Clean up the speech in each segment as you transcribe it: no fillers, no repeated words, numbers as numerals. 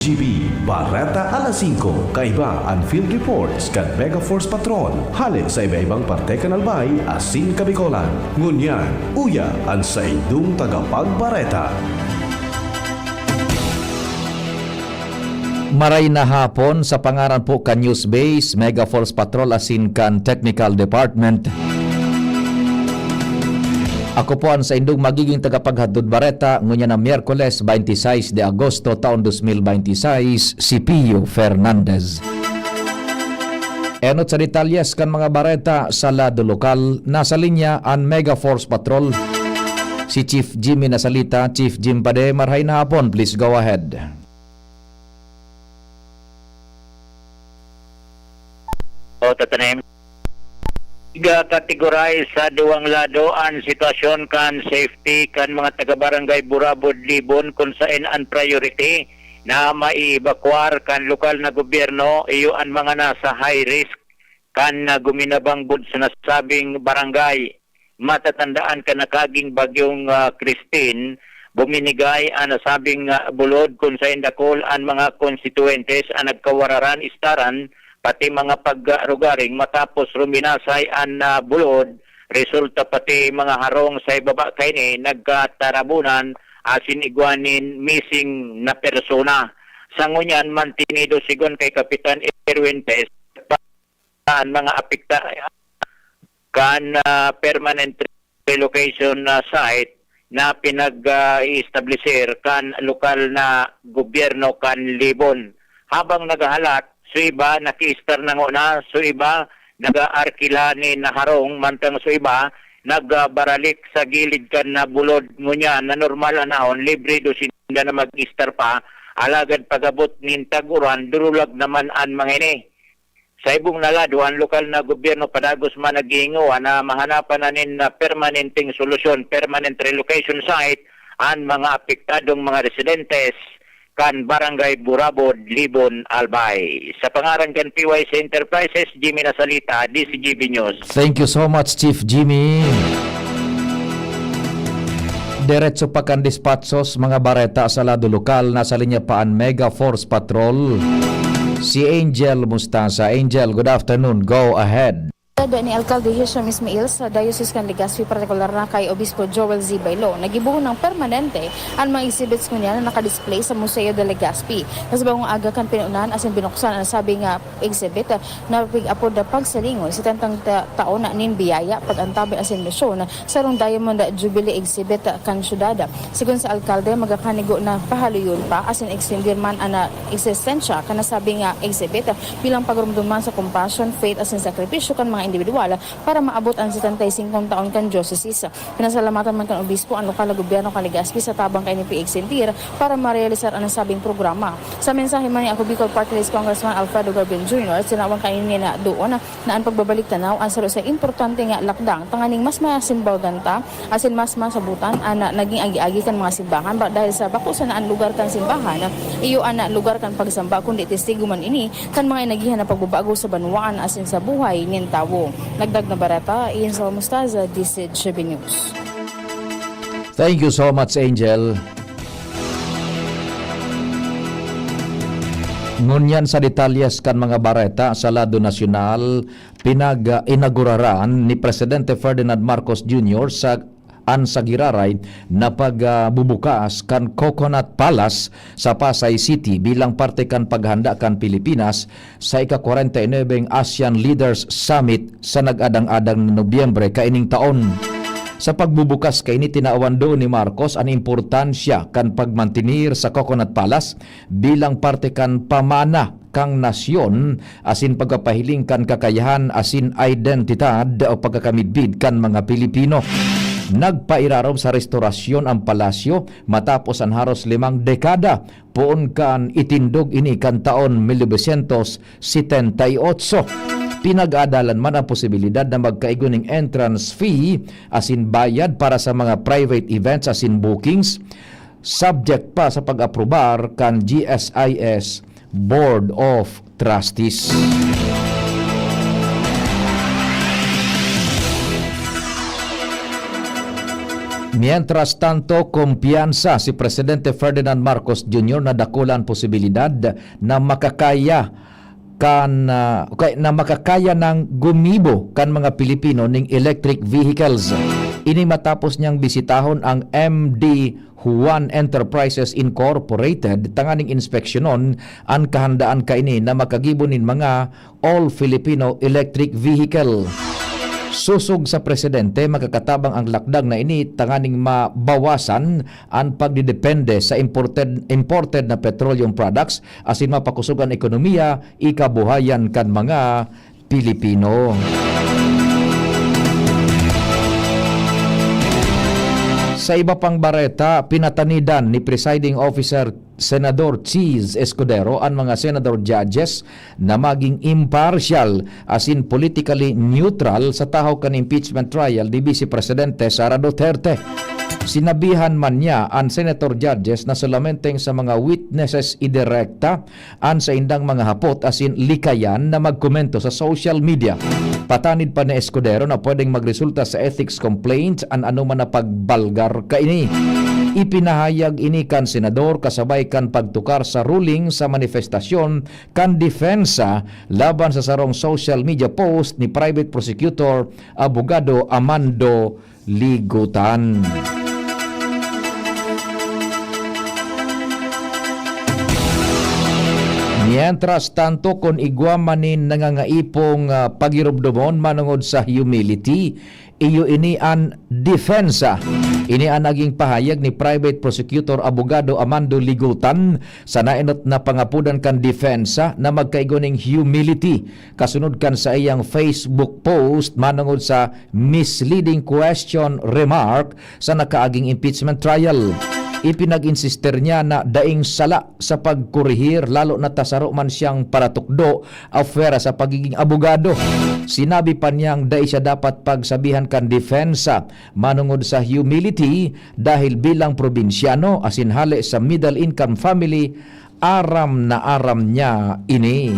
DZGB, Barata alas 5, kaiba ang field reports kan Mega Force Patrol. Halik sa iba-ibang parte kanalbay, asin kabikolan. Ngunyan, uya ang sa indung tagapagbareta. Maray na hapon sa pangaran po kan News Base, Mega Force Patrol asin kan Technical Department. Ako po ang sa indong magiging tagapaghatod bareta ngunya na Miyerkules 26 de Agosto taon 2026, si Pio Fernandez. Enot sa detalyes kan mga bareta sa lado lokal, nasa linya ang Mega Force Patrol. Si Chief Jimmy nasalita. Chief Jim Pade, marhay na hapon, please go ahead. Tatanim. Kategorize sa duwang lado ang sitwasyon kan safety kan mga taga-barangay Burabod, Libon kung saan ang priority na maibakwar kan lokal na gobyerno iyo ang mga nasa high risk kan guminabangbod sa nasabing barangay. Matatandaan ka nakaging bagyong Christine, buminigay ang nasabing bulod kung saan dakol ang mga constituentes ang nagkawararan istaran pati mga pagrugaring matapos ruminasay ang bulod, resulta pati mga harong sa ibaba kaini nagkatarabunan asin igwanin missing na persona. Sa ngunyan mantinido sigon kay Kapitan Erwin Test ang mga apekta kan permanent relocation site na pinag-establisher kan lokal na gobyerno kan Libon. Habang nagahalat, so iba naki-star na nguna, so iba nag-arkila ni naharong, mantang so iba nagbaralik sa gilid kan na bulod ngunya na normal anahon, libre do sinda na mag-star pa, alagad pagabot nin taguran, durulag naman ang mga ini. Sa ibong nalado, ang lokal na gobyerno padagos man nag-iingo na mahanapan na nin na permanenteng solusyon, permanent relocation site, ang mga apektadong mga residentes kan Barangay Burabod, Libon, Albay. Sa pangaran kan PYC Enterprises, Jimmy Nasalita, DZGB News. Thank you so much, Chief Jimmy. Diretso pa kan dispatsos mga bareta sa lado lokal, nasa linya pa ang Mega Force Patrol. Si Angel Mustasa. Angel, good afternoon. Go ahead. Ni Alcalde Hisham Ismail sa Diocese kan Legazpi, partikular na kay Obispo Joel Z. Bailo, nagibuo ng permanente ang mga exhibits ko niya na nakadisplay sa Museo de Legazpi. Kasi bagong aga kan pinunan asin binuksan ang sabi nga exhibit na pig-apod na pagsalingon si tantang taon na nin biyaya pag-antabi asin misyon sa rong Diamond Jubilee exhibit kan syudad. Sigun sa Alcalde, magakanigo na pahaluyon pa asin extender man ang eksistensya kan nasabi nga exhibit bilang pagrumduman sa compassion, faith asin sakripisyo kan mga individual para maabot ang 75 taon kan diocese. Pinasalamatan man kan obispo ang lokal na gobyerno kan Legazpi sa tabang kay ni PX para marealisar ang nasabing programa. Sa mensahe man ni ako Bicol Party List Congressman Alfredo Garbin Jr. sinawang kainin na doon na ang pagbabalik tanaw ang saro sa importante nga lakdang tanganing mas masimbaw ganta asin mas masabutan ang naging agi-agi kan mga simbahan dahil sa bako sa naan lugar kan simbahan iyo ang lugar kan pagsamba kundi testigo man ini kan mga inagihan na pagbabago sa banwaan asin sa buhay nin tawo. Nagdag na barata, Ian Salmustaza, DZGB News. Thank you so much, Angel. Ngunyan sa detalyes kan mga bareta sa lado nasyonal, pinag-inauguraran ni Presidente Ferdinand Marcos Jr. sa Giraray na pagbubukas kan Coconut Palace sa Pasay City bilang parte kan paghanda kan Pilipinas sa ika-49 ASEAN Leaders Summit sa nag-adang-adang na Nobyembre kaining taon. Sa pagbubukas kay ni tinaawan do ni Marcos ang importansya kan pagmantinir sa Coconut Palace bilang parte kan pamana kang nasyon asin pagpapahiling kan kakayahan asin identidad o pagkakamidbid kan mga Pilipino. Nagpairarong sa restorasyon ang palasyo matapos ang haros 5 dekada poon kan itindog ini kan taon 1978. Pinag-adalan man ang posibilidad na magkaigoning entrance fee asin bayad para sa mga private events asin bookings, subject pa sa pag-aprobar kan GSIS Board of Trustees. Mientras tanto, kumpiyansa si Presidente Ferdinand Marcos Jr. na dakulan posibilidad na makakaya ng gumibo kan mga Pilipino ning electric vehicles. Ini matapos niyang bisitahon ang MD Juan Enterprises Incorporated tanganing inspeksyonon ang kahandaan kaini na makagibo nin mga all Filipino electric vehicle. Susog sa presidente, makakatabang ang lakdag na ini tanganing mabawasan ang pagdidepende sa imported na petroleum products asin mapakusog ang ekonomiya, ikabuhayan kan mga Pilipino. Sa iba pang bareta, pinatanidan ni Presiding Officer Senador Cheese Escudero ang mga senador judges na maging impartial asin politically neutral sa tahaw kan impeachment trial ni Vice Presidente Sara Duterte. Sinabihan man niya ang senator judges na solamenteng sa mga witnesses idirekta an sa indang mga hapot asin likayan na magkomento sa social media. Patanid pa ni Escudero na pwedeng magresulta sa ethics complaint an anuman na pagbalgar kaini. Ipinahayag ini kan senador kasabay kan pagtukar sa ruling sa manifestasyon kan defensa laban sa sarong social media post ni private prosecutor abogado Amando Ligutan. Mientras tanto, kung igwamanin nangangaipong pagirubdomon manungod sa humility, iyo ini an defensa. Ini ang naging pahayag ni private prosecutor abogado Amando Ligutan sa nainot na pangapudan kan defensa na magkaigoning humility kasunod kan sa iyang Facebook post manungod sa misleading question remark sa nakaaging impeachment trial. Ipinag-insister niya na daing sala sa pagkurihir lalo na tasaro man siyang paratukdo afera sa pagiging abogado. Sinabi pa niyang dai siya dapat pagsabihan kan defensa manungod sa humility dahil bilang probinsyano asin hali sa middle income family aram na aram niya ini.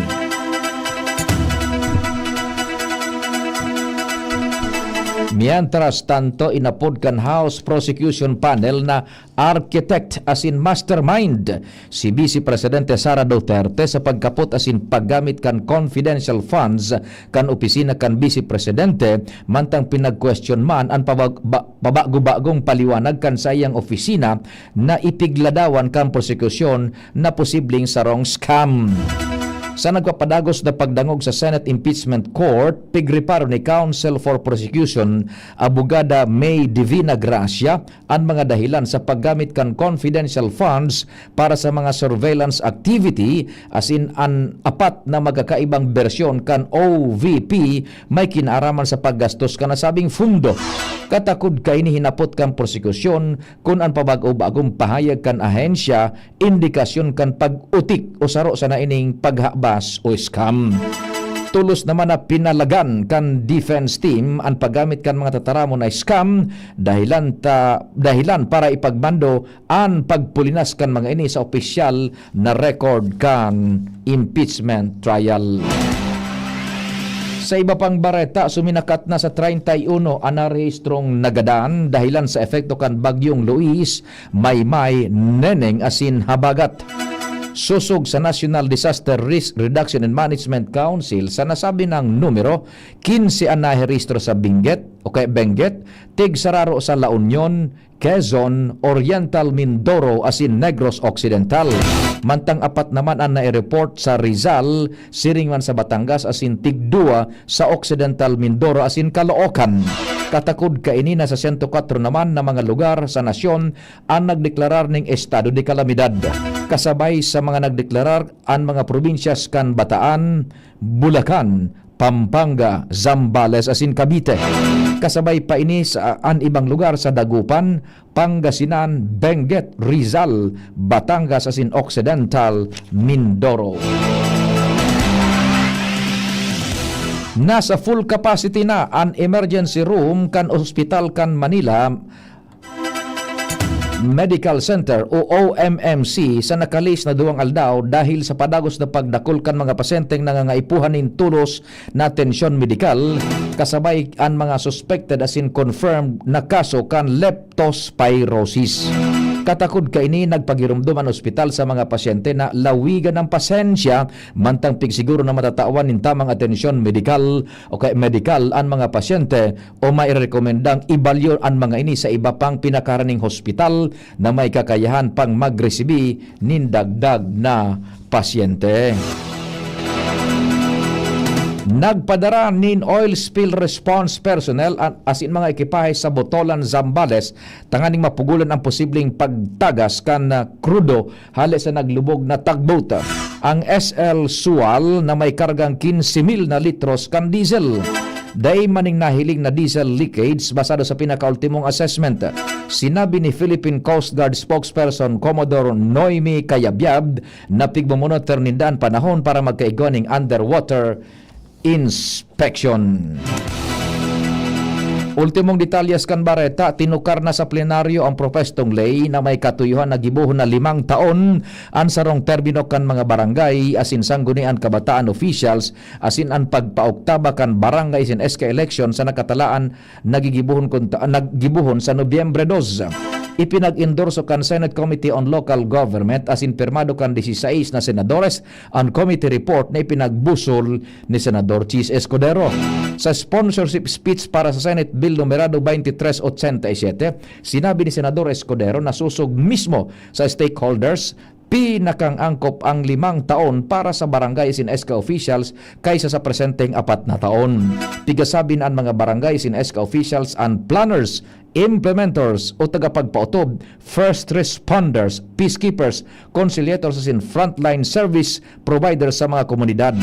Mientras tanto, inapod kan House Prosecution Panel na architect asin mastermind si Vice Presidente Sara Duterte sa pagkapot asin paggamit kan confidential funds kan opisina kan Vice Presidente mantang pinag-question man ang pabago-bagong paliwanag kan sa iyang opisina na ipigladawan kan prosekusyon na posibleng sarong scam. Sa nagpapadagos na pagdangog sa Senate Impeachment Court, pigriparo ni Counsel for Prosecution, abogada May Divina Gracia, ang mga dahilan sa paggamit kan confidential funds para sa mga surveillance activity as in an apat na magkakaibang bersyon kan OVP may kinaraman sa paggastos kan nasabing fundo. Katakod kay ni hinapot kan prosekusyon kung ang pabago-bagong pahayag kan ahensya, indikasyon kan pag-utik o saro sa naining paghakbas o scam. Tulos naman na pinalagan kan defense team ang paggamit kan mga tataramon na scam dahilan para ipagmando ang pagpulinas kan mga ini sa opisyal na record kan impeachment trial. Sa iba pang bareta, suminakat na sa 31 ang narehistrong nagadaan dahilan sa efekto kan Bagyong Luis, Maymay, Neneng asin Habagat. Susog sa National Disaster Risk Reduction and Management Council sa nasabi ng numero, 15 ang nahirehistro sa Benguet, Tig Sararo sa La Union, Quezon, Oriental Mindoro asin Negros Occidental. Mantang 4 naman ang nai-report sa Rizal, Siringman sa Batangas asin Tig 2 sa Occidental Mindoro asin Caloocan. Katakod kaini na sa 104 naman na mga lugar sa nasyon ang nagdeklarar ng estado de kalamidad. Kasabay sa mga nagdeklarar ang mga probinsyas kan Bataan, Bulacan, Pampanga, Zambales asin Cavite. Kasabay pa ini sa an ibang lugar sa Dagupan, Pangasinan, Benguet, Rizal, Batangas asin Occidental Mindoro. Nasa full capacity na ang emergency room kan ospital kan Manila Medical Center o OMMC sa nakalis na duwang aldaw dahil sa padagos na pagdakol kan mga pasyenteng nangangaipuhan nin tulos na atensyon medikal kasabay ang mga suspected as in confirmed na kaso kan leptospirosis. Katakod kaini nagpagirumdum ang ospital sa mga pasyente na lawigan ng pasensya mantang pigsiguro na matatawan nin tamang atensyon medikal o kay medikal ang mga pasyente o mairekomendang ibalyo ang mga ini sa iba pang pinakaraning hospital na may kakayahan pang magresibi nin dagdag na pasyente. Nagpadara nin oil spill response personnel as in mga ekipahe sa Botolan, Zambales tanganing mapugulan ang posibleng pagtagas kan krudo hali sa naglubog na tugboat ang SL Sual na may kargang 15,000 na litros kan diesel. Day maning nahiling na diesel leakage basado sa pinakaultimong assessment. Sinabi ni Philippine Coast Guard spokesperson Commodore Noemi Cayabyab na pigmamonitor nindaan panahon para magkaigoning underwater inspection. Ultimong detalyes kan Bareta, tinukar na sa plenaryo ang propestong lay na may katuyuhan na gibuhon na 5 taon ang sarong termino kan mga barangay asin sanggunian kabataan officials asin ang pagpauktaba kan barangay sin SK election sa nakatalaan nagigibuhon sa Nobyembre 2. Ipinag-endorso kan Senate Committee on Local Government asin pirmado kan 16 na senadores ang committee report na ipinagbusol ni Senador Chis Escudero. Sa sponsorship speech para sa Senate Bill numerado 2387, sinabi ni Senador Escudero na susog mismo sa stakeholders pinakang angkop ang 5 taon para sa barangay sin SK officials kaysa sa presenteng 4 na taon. Tigasabin ang mga barangay sin SK officials and planners, implementers o tagapagpautob, first responders, peacekeepers, conciliators sin frontline service providers sa mga komunidad.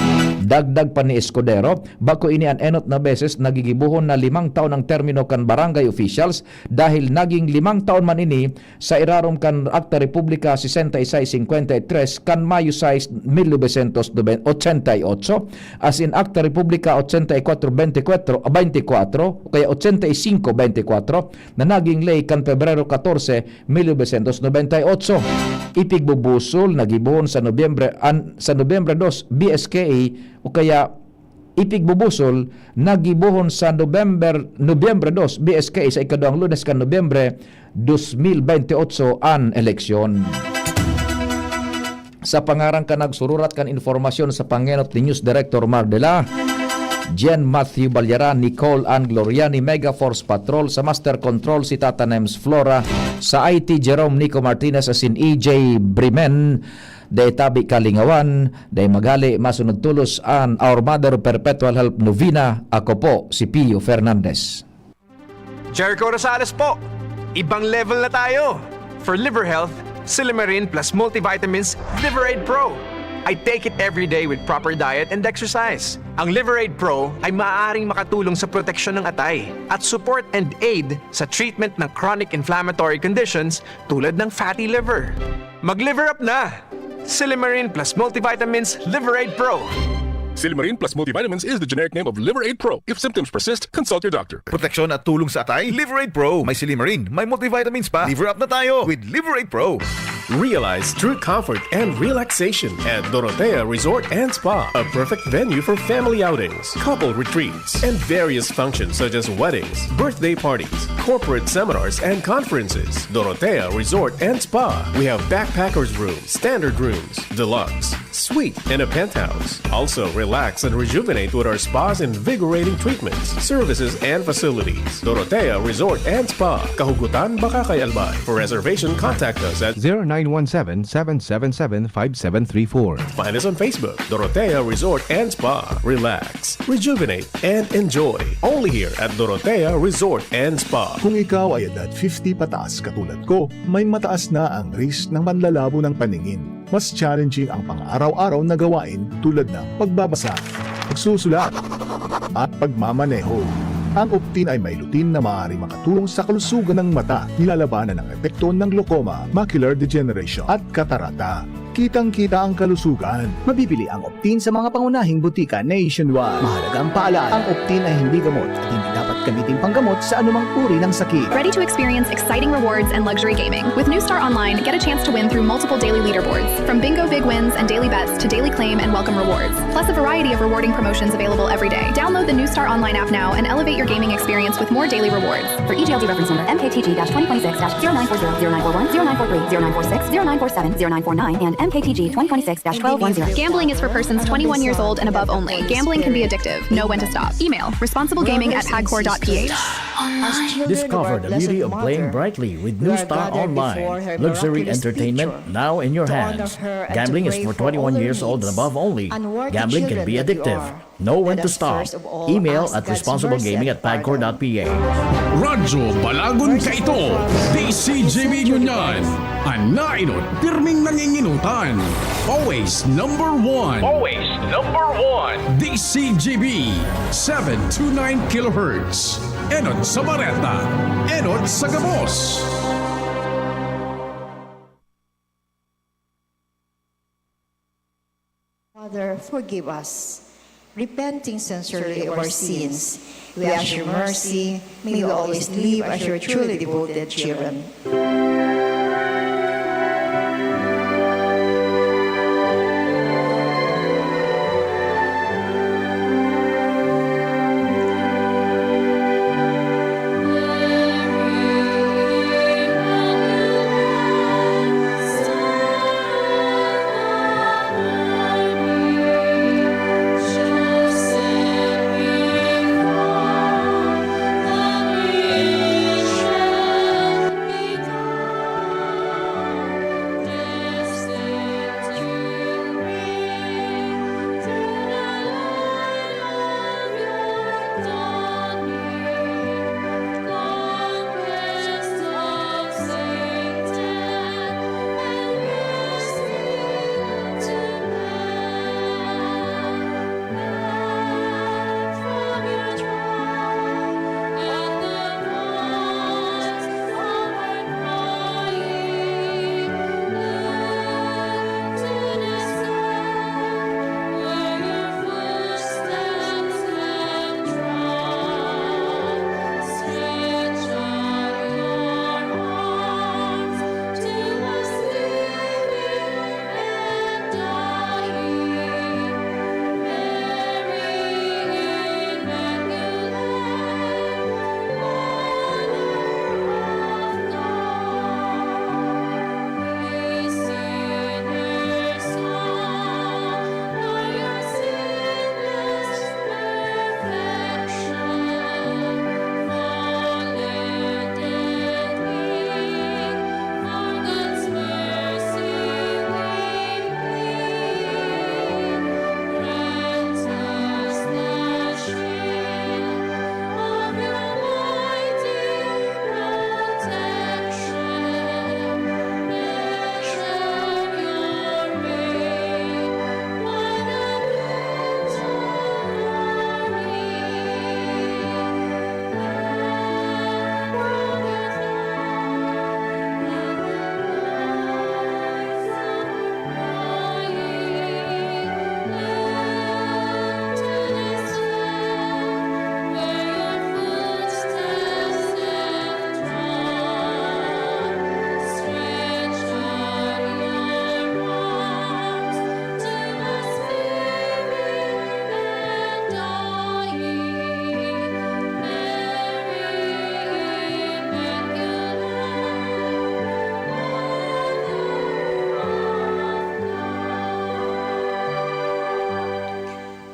Dagdag pa ni Escudero, bako ini ang enot na beses nagigibuhon na 5 taon ang termino kan barangay officials dahil naging 5 taon man ini sa irarom kan Akta Republika 6653 kan Mayo 6, 1988 as in Akta Republika 8424 kaya 8524 na naging lay kan Pebrero 14, 1998. Ipigbubusol nagibuhon sa Nobyembre 2 BSKA o kaya ipigbubusol nagibuhon sa Nobyembre 2 BSKA sa ikaduhang Lunes kan Nobyembre 2028 an eleksyon. Sa pangarang ka nagsururat kan informasyon sa pangenot ni News Director Mardela, Jen Matthew Balyaran, Nicole Ann Gloriani, Mega Force Patrol, sa Master Control si Tata Nems Flora, sa IT Jerome Nico Martinez asin EJ Brimen, day tabi kalingawan, day magali masunod tulos an Our Mother Perpetual Help Novena. Ako po si Pio Fernandez. Jericho Rosales po, ibang level na tayo. For liver health, Silimarin plus multivitamins Liver-Aid Pro. I take it every day with proper diet and exercise. Ang Liver-Aid Pro ay maaaring makatulong sa proteksyon ng atay at support and aid sa treatment ng chronic inflammatory conditions tulad ng fatty liver. Mag-liver up na! Silimarin plus multivitamins Liver-Aid Pro. Silimarin plus multivitamins is the generic name of Liver-Aid Pro. If symptoms persist, consult your doctor. Proteksyon at tulong sa atay, Liver-Aid Pro. May Silimarin, may multivitamins pa. Liver up na tayo with Liver-Aid Pro. Realize true comfort and relaxation at Dorotea Resort and Spa, a perfect venue for family outings, couple retreats, and various functions such as weddings, birthday parties, corporate seminars, and conferences. Dorotea Resort and Spa. We have backpackers rooms, standard rooms, deluxe, suite, and a penthouse. Also, relax and rejuvenate with our spa's invigorating treatments, services, and facilities. Dorotea Resort and Spa, Kahugutan, Bakakay, Albay. For reservation, contact us at 0917-777-5734. Find us on Facebook, Dorotea Resort and Spa. Relax, rejuvenate, and enjoy. Only here at Dorotea Resort and Spa. Kung ikaw ay edad 50 pataas katulad ko, may mataas na ang risk ng manlalabo ng paningin. Mas challenging ang pang-araw-araw na gawain tulad ng pagbabasa, pagsusulat, at pagmamaneho. Ang Optin ay may lutin na maaaring makatulong sa kalusugan ng mata, nilalabanan ng epekto ng glaucoma, macular degeneration at katarata. Kitang-kita ang kalusugan. Mabibili ang Optin sa mga pangunahing butika nationwide. Mahalagang paalala, ang Optin ay hindi gamot at hindi dapat gamitin panggamot sa anumang uri ng sakit. Ready to experience exciting rewards and luxury gaming. With New Star Online, get a chance to win through multiple daily leaderboards, from bingo big wins and daily bets to daily claim and welcome rewards, plus a variety of rewarding promotions available every day. Download the New Star Online app now and elevate your gaming experience with more daily rewards. For EGLD reference number MKTG-2026-0940, 0943, 0946, 0947, 0949, and MKTG 2026-1210. Gambling is for persons 21 years old and above only. Gambling can be addictive. Know when to stop. Email responsiblegaming@hagcore.ph. Discover the beauty of playing brightly with New Star Online. Luxury entertainment now in your hands. Gambling is for 21 years old and above only. Gambling can be addictive. Know when to stop. Email at responsiblegaming@hagcore.ph. Radyo Balagon ka ito. DZGB Ngunyan. Anainot, pirming nanginginutan. Always number one. Always number one. DZGB 729 kHz. Enot sa Bareta. Enot sa Gabos. Father, forgive us. Repenting sincerely of our sins, we ask your mercy. May we always live as your truly devoted children.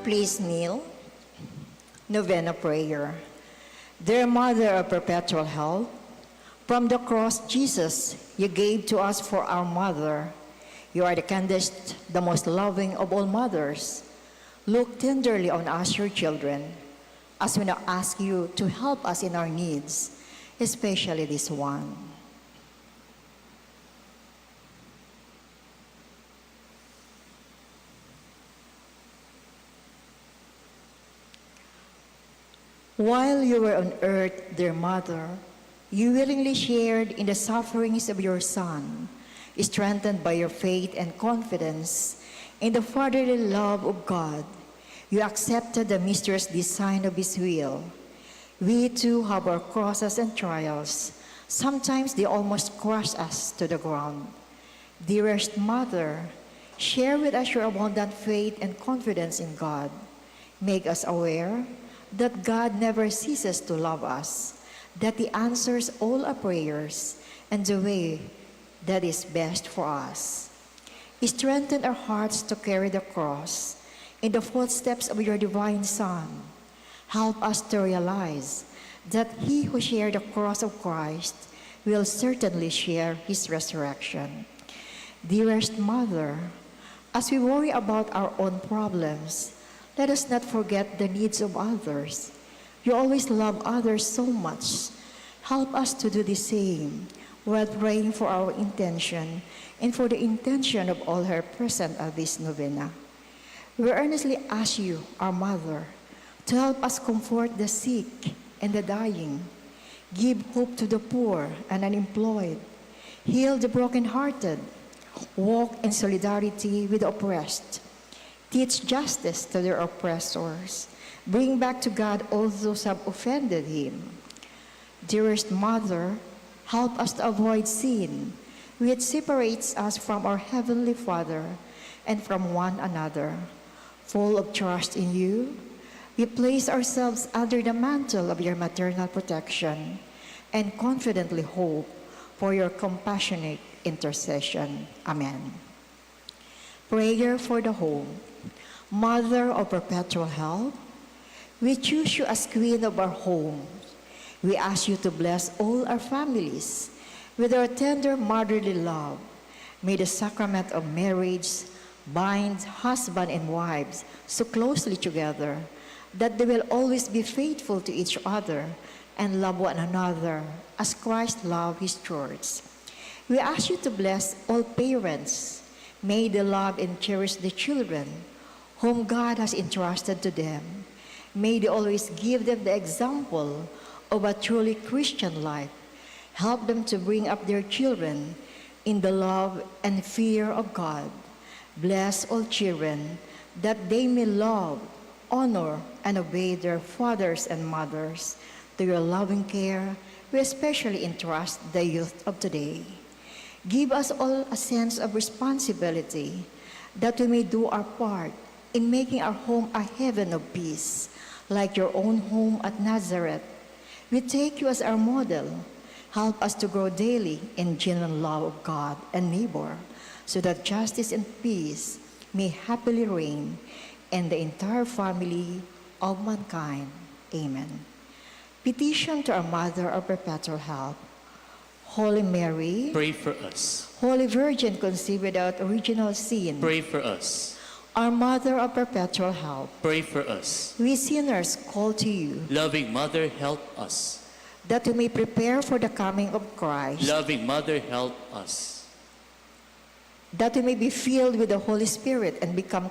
Please kneel. Novena prayer. Dear Mother of Perpetual Help, from the cross, Jesus, you gave to us for our mother. You are the kindest, the most loving of all mothers. Look tenderly on us, your children, as we now ask you to help us in our needs, especially this one. While you were on earth, dear Mother, you willingly shared in the sufferings of your Son, strengthened by your faith and confidence in the fatherly love of God. You accepted the mysterious design of His will. We too have our crosses and trials. Sometimes they almost crush us to the ground. Dearest Mother, share with us your abundant faith and confidence in God. Make us aware that God never ceases to love us, that He answers all our prayers and the way that is best for us. Strengthen our hearts to carry the cross in the footsteps of your divine Son. Help us to realize that he who shared the cross of Christ will certainly share his resurrection. Dearest Mother, as we worry about our own problems, let us not forget the needs of others. You always love others so much. Help us to do the same while praying for our intention and for the intention of all who are present at this novena. We earnestly ask you, our Mother, to help us comfort the sick and the dying, give hope to the poor and unemployed, heal the brokenhearted, walk in solidarity with the oppressed, teach justice to their oppressors, bring back to God all those who have offended Him. Dearest Mother, help us to avoid sin, which separates us from our Heavenly Father and from one another. Full of trust in you, we place ourselves under the mantle of your maternal protection and confidently hope for your compassionate intercession. Amen. Prayer for the home. Mother of perpetual help, we choose you as Queen of our home. We ask you to bless all our families with our tender motherly love. May the sacrament of marriage bind husband and wives so closely together that they will always be faithful to each other and love one another as Christ loved His church. We ask you to bless all parents. May they love and cherish the children whom God has entrusted to them. May they always give them the example of a truly Christian life. Help them to bring up their children in the love and fear of God. Bless all children that they may love, honor, and obey their fathers and mothers. To your loving care, we especially entrust the youth of today. Give us all a sense of responsibility that we may do our part in making our home a heaven of peace, like your own home at Nazareth. We take you as our model. Help us to grow daily in genuine love of God and neighbor, so that justice and peace may happily reign in the entire family of mankind. Amen. Petition to our Mother of Perpetual Help. Holy Mary, pray for us. Holy Virgin conceived without original sin, Pray for us. our Mother of Perpetual Help, Pray for us. we sinners call to you, Loving Mother, help us. that we may prepare for the coming of Christ, Loving Mother, help us. that we may be filled with the Holy Spirit and become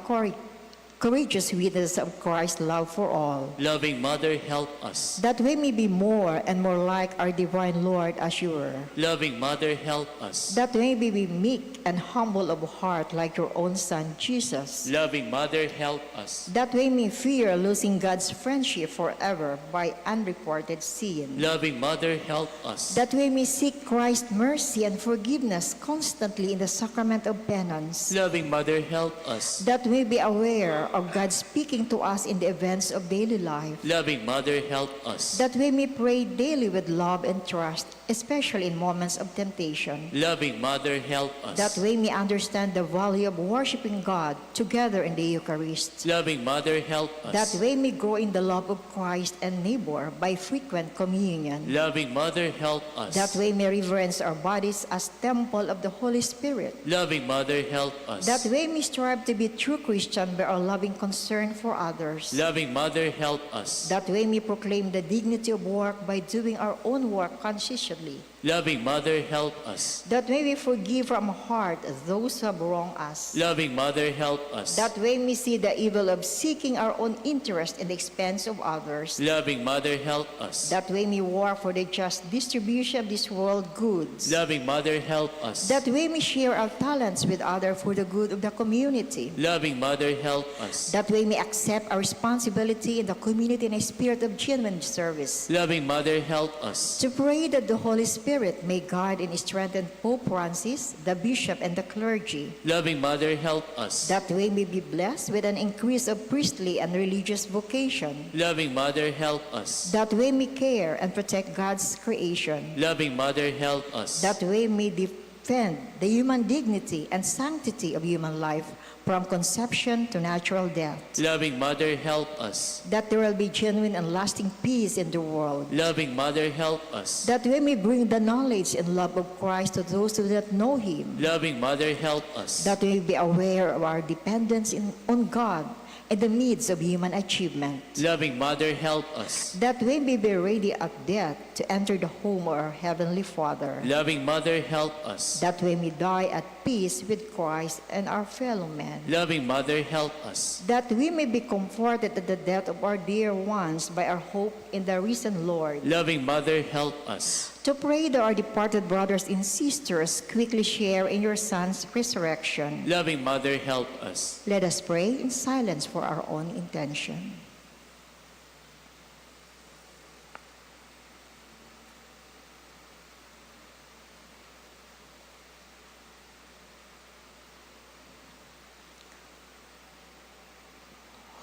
courageous witnesses of Christ's love for all, Loving Mother, help us. that we may be more and more like our divine Lord as you were, Loving Mother, help us. that we may be meek and humble of heart like your own Son, Jesus, Loving Mother, help us. that we may fear losing God's friendship forever by unreported sin, Loving Mother, help us. that we may seek Christ's mercy and forgiveness constantly in the sacrament of penance, Loving Mother, help us. that we be aware of God speaking to us in the events of daily life, Loving Mother, help us. that we may pray daily with love and trust, especially in moments of temptation, Loving Mother, help us. that we may understand the value of worshiping God together in the Eucharist, Loving Mother, help us. that we may grow in the love of Christ and neighbor by frequent communion, Loving Mother, help us. that we may reverence our bodies as temple of the Holy Spirit, Loving Mother, help us. that we may strive to be true Christian by our loving concern for others, Loving Mother, help us. that we may proclaim the dignity of work by doing our own work consciously, Loving Mother, help us. That way we forgive from heart those who have wronged us. Loving Mother, help us. That way we see the evil of seeking our own interest at the expense of others. Loving Mother, help us. That way we work for the just distribution of this world goods. Loving Mother, help us. That way we share our talents with others for the good of the community. Loving Mother, help us. That way we accept our responsibility in the community in a spirit of genuine service. Loving Mother, help us. To pray that the Holy Spirit may guide and strengthen Pope Francis, the bishop, and the clergy. Loving Mother, help us. That way may be blessed with an increase of priestly and religious vocation. Loving Mother, help us. That way may care and protect God's creation. Loving Mother, help us. That way may defend the human dignity and sanctity of human life from conception to natural death. Loving Mother, help us. That there will be genuine and lasting peace in the world. Loving Mother, help us. That we may bring the knowledge and love of Christ to those who do not know Him. Loving Mother, help us. That we may be aware of our dependence on God and the needs of human achievement. Loving Mother, help us. That we may be ready at death to enter the home of our Heavenly Father. Loving Mother, help us. That we may die at peace with Christ and our fellow men. Loving Mother, help us. That we may be comforted at the death of our dear ones by our hope in the risen Lord. Loving Mother, help us. To pray that our departed brothers and sisters quickly share in your Son's resurrection. Loving Mother, help us. Let us pray in silence for our own intention.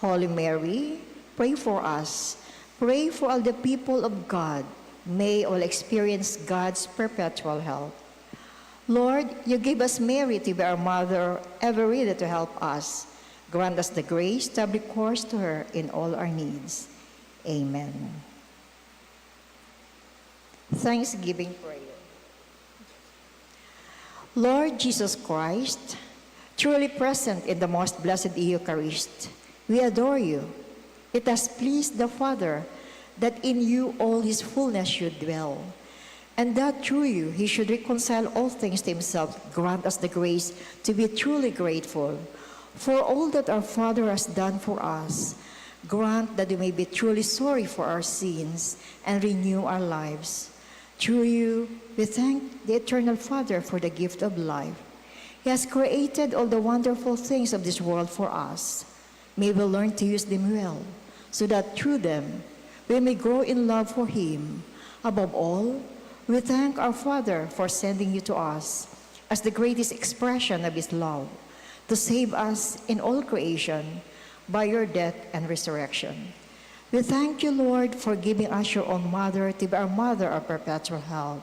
Holy Mary, pray for us. Pray for all the people of God. May all experience God's perpetual help. Lord, you gave us Mary to be our mother, ever ready to help us. Grant us the grace to have recourse to her in all our needs. Amen. Thanksgiving prayer. Lord Jesus Christ, truly present in the most blessed Eucharist, we adore you. It has pleased the Father that in you all his fullness should dwell, and that through you he should reconcile all things to himself. Grant us the grace to be truly grateful for all that our Father has done for us. Grant that we may be truly sorry for our sins and renew our lives. Through you, we thank the Eternal Father for the gift of life. He has created all the wonderful things of this world for us. May we learn to use them well, so that through them we may grow in love for Him. Above all, we thank our Father for sending you to us as the greatest expression of His love, to save us in all creation by your death and resurrection. We thank you, Lord, for giving us your own mother to be our mother of perpetual help.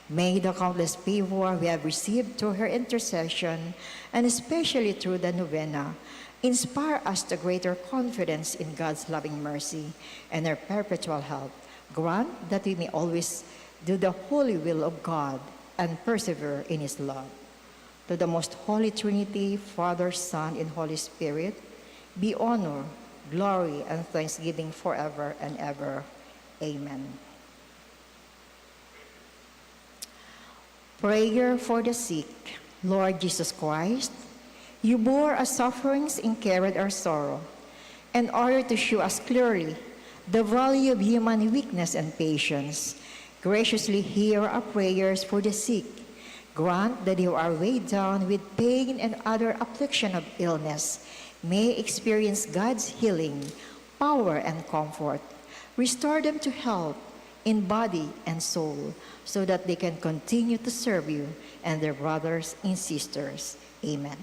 May the countless favor we have received through her intercession, and especially through the novena, inspire us to greater confidence in God's loving mercy and her perpetual help. Grant that we may always do the holy will of God and persevere in His love. To the most holy Trinity, Father, Son, and Holy Spirit, be honor, glory, and thanksgiving forever and ever. Amen. Prayer for the sick. Lord Jesus Christ, you bore our sufferings and carried our sorrow, in order to show us clearly the value of human weakness and patience. Graciously hear our prayers for the sick. Grant that who are weighed down with pain and other affliction of illness may experience God's healing, power, and comfort. Restore them to health in body and soul, so that they can continue to serve you and their brothers and sisters. Amen.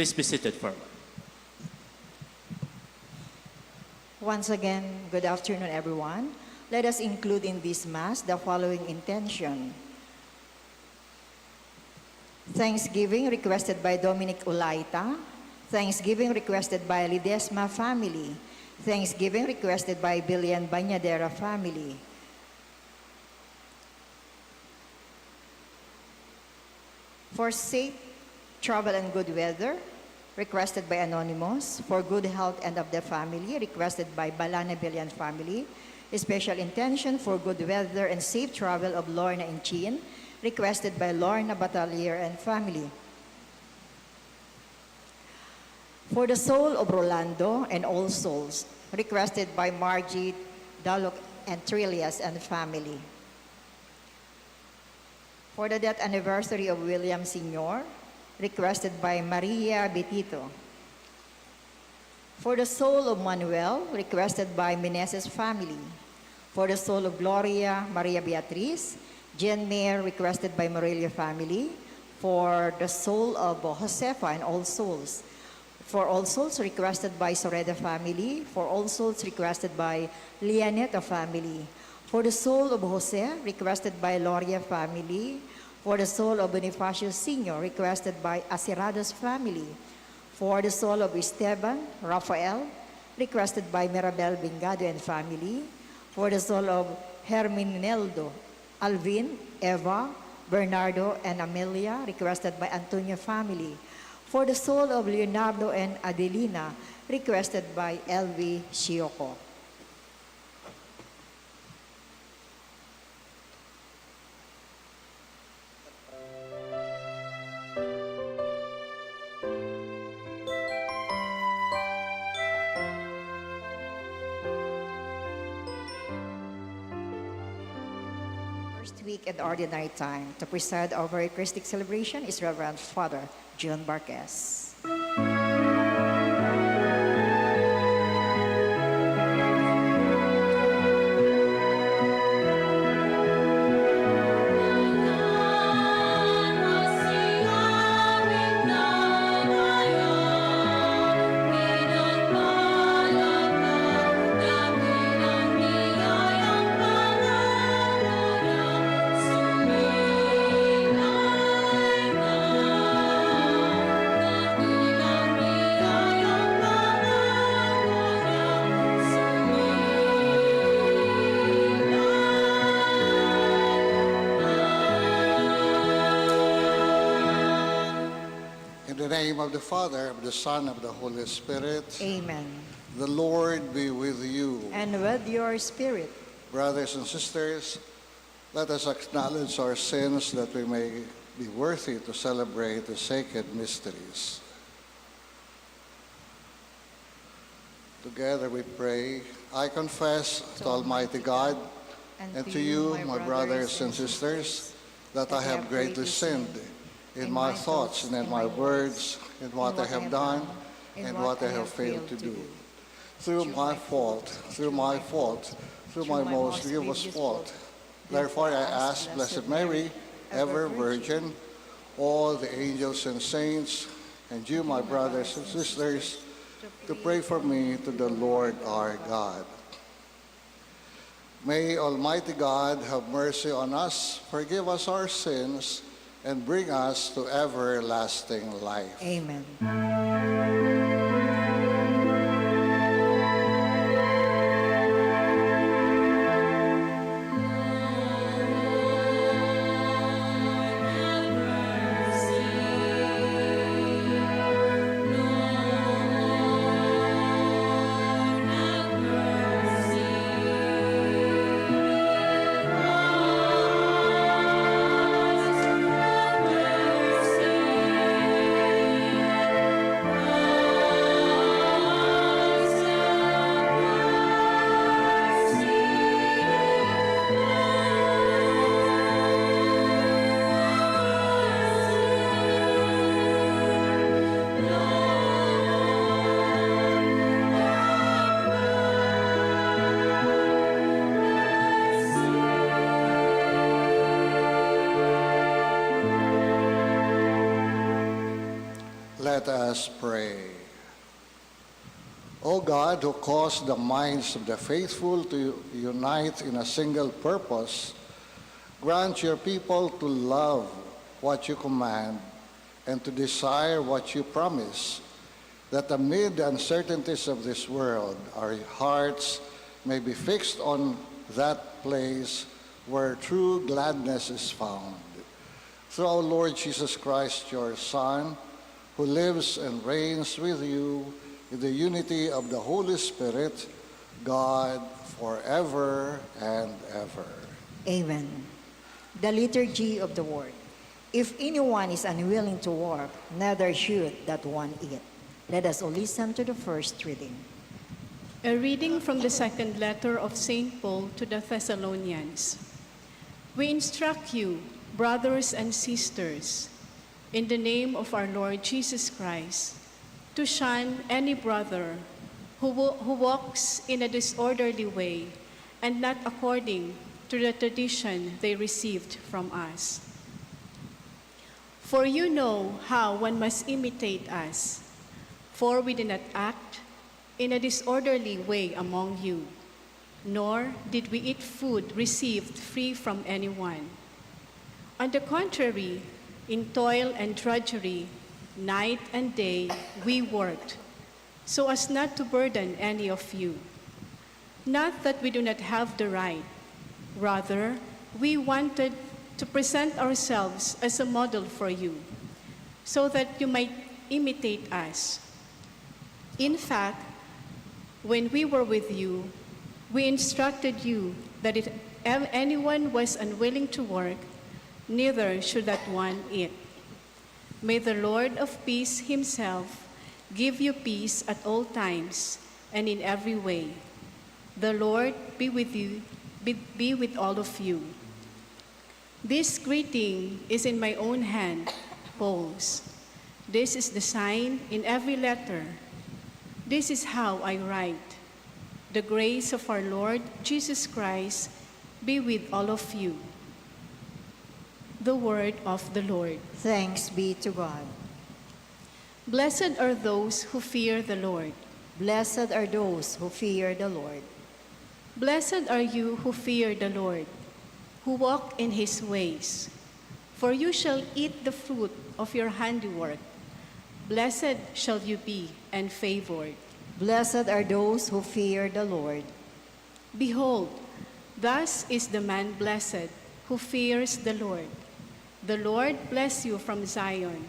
Please be seated for a while. Once again, good afternoon, everyone. Let us include in this Mass the following intention. Thanksgiving requested by Dominic Ulaita. Thanksgiving requested by Lidesma family. Thanksgiving requested by Bilian Banyadera family. For safe travel and good weather, requested by Anonymous. For good health and of the family, requested by Balana Bilian family. Special intention for good weather and safe travel of Lorna and Chin, requested by Lorna Batalier and family. For the soul of Rolando and all souls, requested by Margie, Dalok, and Trillias and family. For the death anniversary of William Sr., requested by Maria Betito. For the soul of Manuel, requested by Meneses family. For the soul of Gloria Maria Beatriz, Jen Mayer, requested by Morelia family. For the soul of Josefa and all souls. For all souls, requested by Soreda family. For all souls, requested by Lianeta family. For the soul of Jose, requested by Loria family. For the soul of Bonifacio Sr., requested by Asirados family. For the soul of Esteban Rafael, requested by Mirabel Bingado and family. For the soul of Hermineldo, Alvin, Eva, Bernardo, and Amelia, requested by Antonio family. For the soul of Leonardo and Adelina, requested by Elvi Shioko. Week and ordinary time. To preside over Eucharistic celebration is Reverend Father John Barquez. Of the Father, of the Son, of the Holy Spirit. Amen. The Lord be with you. And with your spirit. Brothers and sisters, let us acknowledge our sins that we may be worthy to celebrate the sacred mysteries. Together we pray. I confess to Almighty God and to you, my brothers and sisters, that I have greatly sinned in my thoughts and in my words, in what I have done, and what I have failed to do. Through my fault, through my most grievous fault. Therefore I ask Blessed Mary, ever Virgin, all the angels and saints, and you, my brothers and sisters, to pray for me to the Lord our God. May Almighty God have mercy on us, forgive us our sins, and bring us to everlasting life. Amen. Let us pray. O God, who caused the minds of the faithful to unite in a single purpose, grant your people to love what you command and to desire what you promise, that amid the uncertainties of this world, our hearts may be fixed on that place where true gladness is found. Through our Lord Jesus Christ, your Son, who lives and reigns with you in the unity of the Holy Spirit, God, forever and ever. Amen. The Liturgy of the Word. If anyone is unwilling to work, neither should that one eat. Let us all listen to the first reading. A reading from the second letter of St. Paul to the Thessalonians. We instruct you, brothers and sisters, in the name of our Lord Jesus Christ, to shun any brother who walks in a disorderly way and not according to the tradition they received from us. For you know how one must imitate us, for we did not act in a disorderly way among you, nor did we eat food received free from anyone. On the contrary, in toil and drudgery, night and day, we worked, so as not to burden any of you. Not that we do not have the right, rather, we wanted to present ourselves as a model for you, so that you might imitate us. In fact, when we were with you, we instructed you that if anyone was unwilling to work, neither should that one eat. May the Lord of peace himself give you peace at all times and in every way. The Lord be with you, be with all of you. This greeting is in my own hand, Paul's. This is the sign in every letter. This is how I write. The grace of our Lord Jesus Christ be with all of you. The word of the Lord. Thanks be to God. Blessed are those who fear the Lord. Blessed are those who fear the Lord. Blessed are you who fear the Lord, who walk in his ways. For you shall eat the fruit of your handiwork. Blessed shall you be and favored. Blessed are those who fear the Lord. Behold, thus is the man blessed who fears the Lord. The Lord bless you from Zion.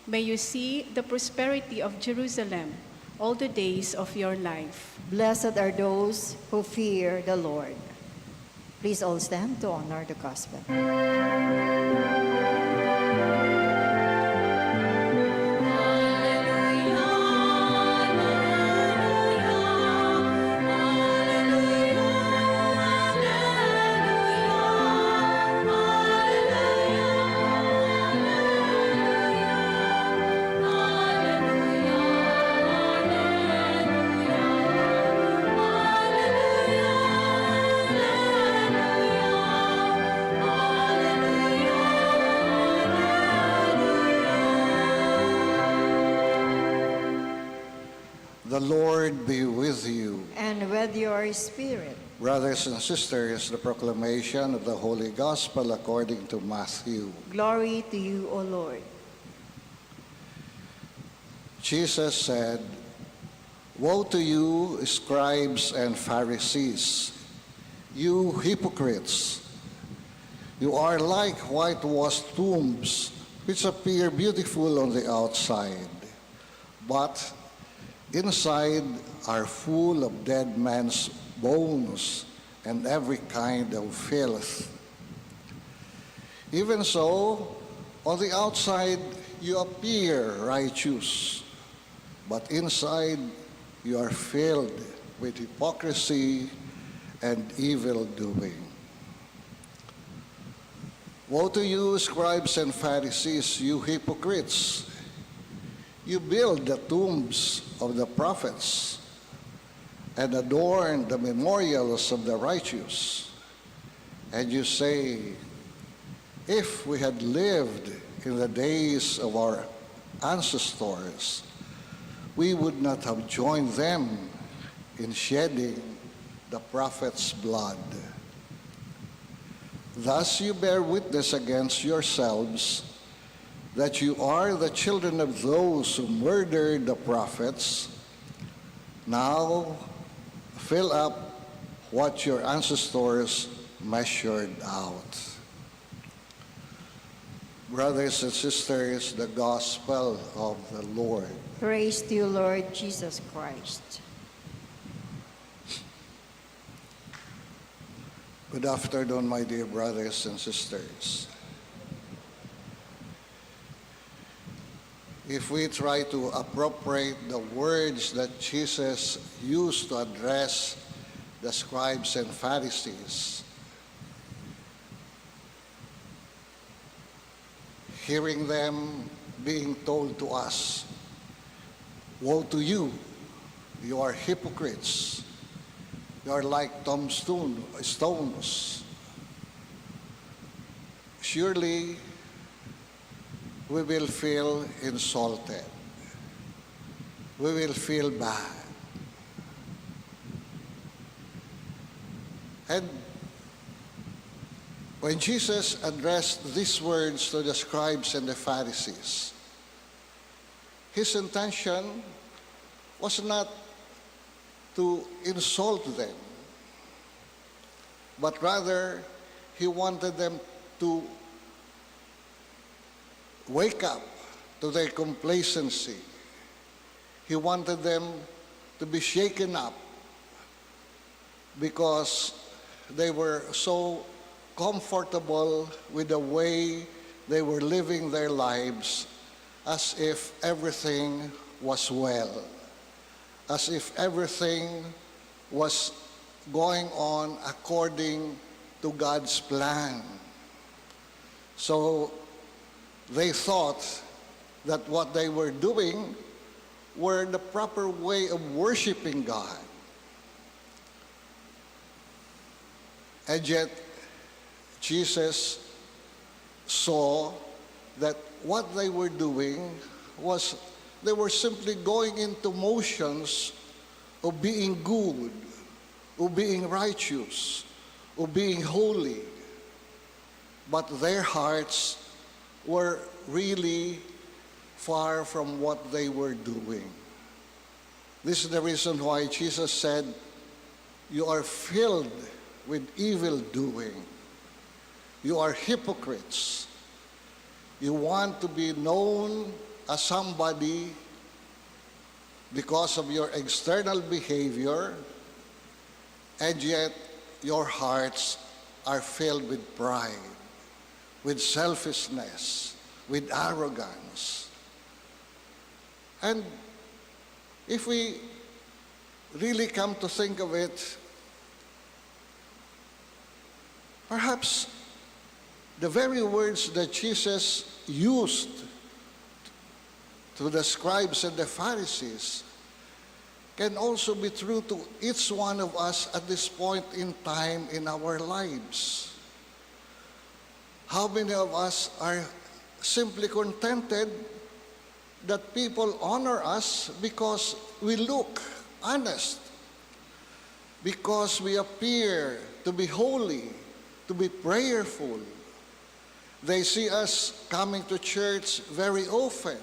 May you see the prosperity of Jerusalem all the days of your life. Blessed are those who fear the Lord. Please all stand to honor the gospel. The Lord be with you. And with your spirit. Brothers and sisters, the proclamation of the Holy Gospel according to Matthew. Glory to you, O Lord. Jesus said, "Woe to you, scribes and Pharisees, you hypocrites! You are like whitewashed tombs, which appear beautiful on the outside, but inside are full of dead men's bones and every kind of filth. Even so, on the outside you appear righteous, but inside you are filled with hypocrisy and evil doing. Woe to you, scribes and Pharisees, you hypocrites! You build the tombs of the prophets and adorn the memorials of the righteous. And you say, if we had lived in the days of our ancestors, we would not have joined them in shedding the prophet's blood. Thus you bear witness against yourselves that you are the children of those who murdered the prophets. Now fill up what your ancestors measured out. Brothers and sisters, the gospel of the Lord. Praise to you, Lord Jesus Christ. Good afternoon, my dear brothers and sisters. If we try to appropriate the words that Jesus used to address the scribes and Pharisees, hearing them being told to us, "Woe to you, you are hypocrites. You are like stones." Surely we will feel insulted. We will feel bad. And when Jesus addressed these words to the scribes and the Pharisees, his intention was not to insult them, but rather he wanted them to wake up to their complacency. He wanted them to be shaken up because they were so comfortable with the way they were living their lives, as if everything was well, as if everything was going on according to God's plan. So they thought that what they were doing were the proper way of worshiping God. And yet, Jesus saw that what they were doing was they were simply going into motions of being good, of being righteous, of being holy. But their hearts were really far from what they were doing. This is the reason why Jesus said, "You are filled with evil doing. You are hypocrites. You want to be known as somebody because of your external behavior, and yet your hearts are filled with pride, with selfishness, with arrogance." And if we really come to think of it, perhaps the very words that Jesus used to the scribes and the Pharisees can also be true to each one of us at this point in time in our lives. How many of us are simply contented that people honor us because we look honest, because we appear to be holy, to be prayerful? They see us coming to church very often.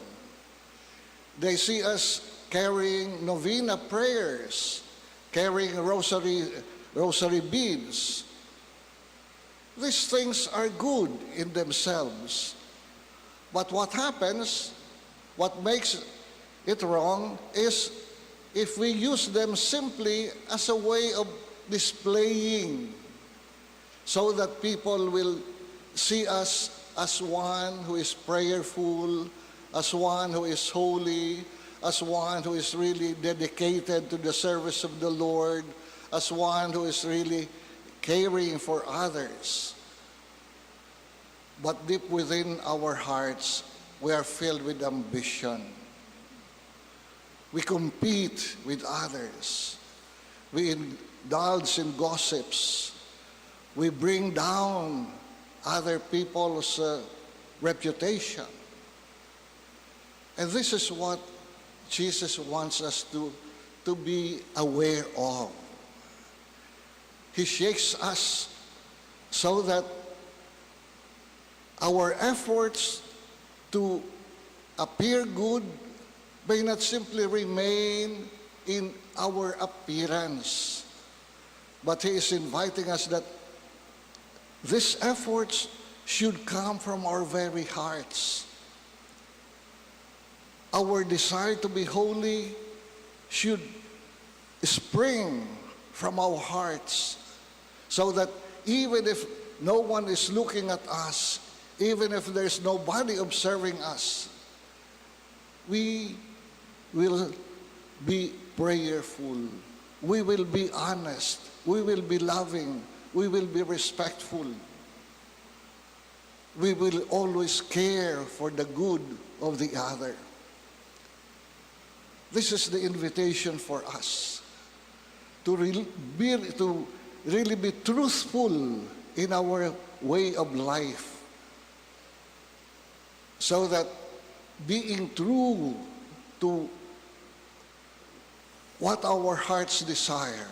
They see us carrying novena prayers, carrying rosary beads. These things are good in themselves. But what happens, what makes it wrong, is if we use them simply as a way of displaying, so that people will see us as one who is prayerful, as one who is holy, as one who is really dedicated to the service of the Lord, as one who is really caring for others. But deep within our hearts, we are filled with ambition. We compete with others. We indulge in gossips. We bring down other people's reputation. And this is what Jesus wants us to be aware of. He shakes us so that our efforts to appear good may not simply remain in our appearance, but He is inviting us that these efforts should come from our very hearts. Our desire to be holy should spring from our hearts, so that even if no one is looking at us, even if there's nobody observing us, we will be prayerful, we will be honest, we will be loving, we will be respectful. We will always care for the good of the other. This is the invitation for us to really be truthful in our way of life, so that being true to what our hearts desire,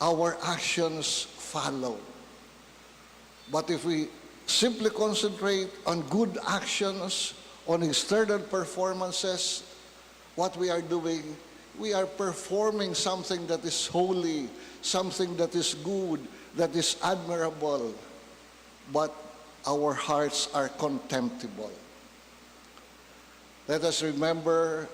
our actions follow. But if we simply concentrate on good actions, on external performances, what we are doing, we are performing something that is holy, something that is good, that is admirable, but our hearts are contemptible. Let us remember